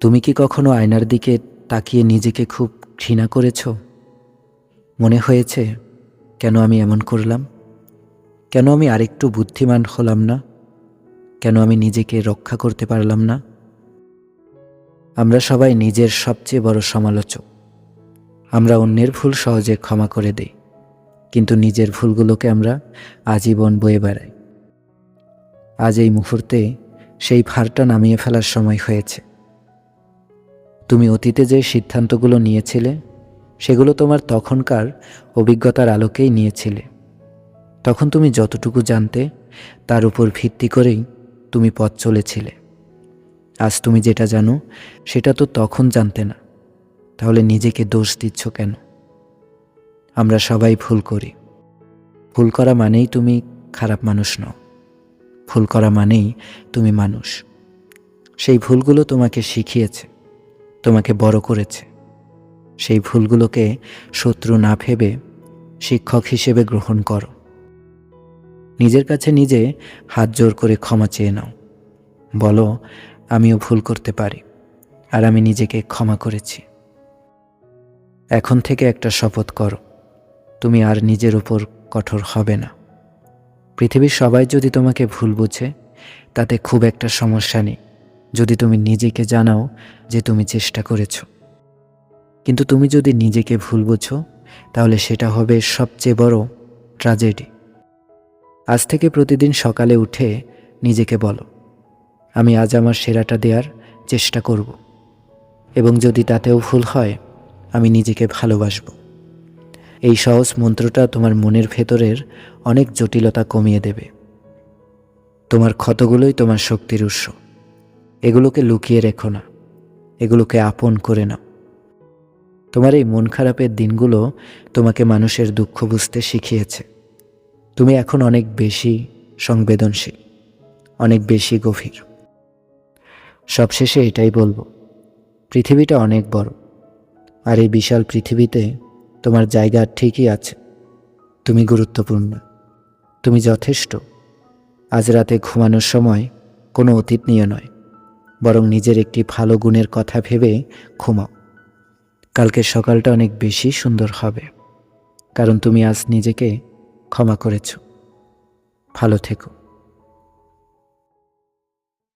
তুমি কি কখনো আয়নার দিকে তাকিয়ে নিজেকে খুব ঘৃণা করেছ? মনে হয়েছে, কেন আমি এমন করলাম? কেন আমি আরেকটু বুদ্ধিমান হলাম না? কেন আমি নিজেকে রক্ষা করতে পারলাম না? আমরা সবাই নিজের সবচেয়ে বড় সমালোচক। আমরা অন্যের ভুল সহজে ক্ষমা করে দেই, কিন্তু নিজের ভুলগুলোকে আমরা আজীবন বয়ে বেড়াই। আজ এই মুহূর্তে সেই ভারটা নামিয়ে ফেলার সময় হয়েছে। তুমি অতীতে যে সিদ্ধান্তগুলো নিয়েছিলে, সেগুলো তোমার তখনকার অভিজ্ঞতার আলোকেই নিয়েছিলে। তখন তুমি যতটুকু জানতে, তার উপর ভিত্তি করেই তুমি পথ চলেছিলে। আজ তুমি যেটা জানো, সেটা তো তখন জানতে না। তাহলে নিজেকে দোষ দিচ্ছ কেন? আমরা সবাই ভুল করি। ভুল করা মানেই তুমি খারাপ মানুষ নও। ভুল করা মানেই তুমি মানুষ। সেই ভুলগুলো তোমাকে শিখিয়েছে, তোমাকে বড় করেছে। সেই ভুলগুলোকে শত্রু না ভেবে শিক্ষক হিসেবে গ্রহণ করো। নিজের কাছে নিজে হাত জোর করে ক্ষমা চেয়ে নাও। বলো, আমিও ভুল করতে পারি, আর আমি নিজেকে ক্ষমা করেছি। এখন থেকে একটা শপথ করো, তুমি আর নিজের উপর কঠোর হবে না। পৃথিবীর সবাই যদি তোমাকে ভুল বুঝে, তাতে খুব একটা সমস্যা নেই, যদি তুমি নিজেকে জানাও যে তুমি চেষ্টা করেছো। কিন্তু তুমি যদি নিজেকে ভুল বুঝো, তাহলে সেটা হবে সবচেয়ে বড় ট্র্যাজেডি। আজ থেকে প্রতিদিন সকালে উঠে নিজেকে বলো, আমি আজ আমার সেরাটা দেওয়ার চেষ্টা করব, এবং যদি তাতেও ভুল হয়, আমি নিজেকে ভালোবাসব। এই সহজ মন্ত্রটা তোমার মনের ভেতরের অনেক জটিলতা কমিয়ে দেবে। তোমার ক্ষতগুলোই তোমার শক্তির উৎস। এগুলোকে লুকিয়ে রেখো না, এগুলোকে আপন করে নাও। তোমার এই মন খারাপের দিনগুলো তোমাকে মানুষের দুঃখ বুঝতে শিখিয়েছে। তুমি এখন অনেক বেশি সংবেদনশীল, অনেক বেশি গভীর। সবশেষে এটাই বলবো, পৃথিবীটা অনেক বড়, আর এই বিশাল পৃথিবীতে তোমার জায়গা ঠিকই আছে। তুমি গুরুত্বপূর্ণ, তুমি যথেষ্ট। আজ রাতে ঘুমানোর সময় কোনো অতীত নিয়ে নয়, বরং নিজের একটি ভালো গুণের কথা ভেবে ঘুমাও। কালকের সকালটা অনেক বেশি সুন্দর হবে, কারণ তুমি আজ নিজেকে ক্ষমা করেছ। ভালো থেকো।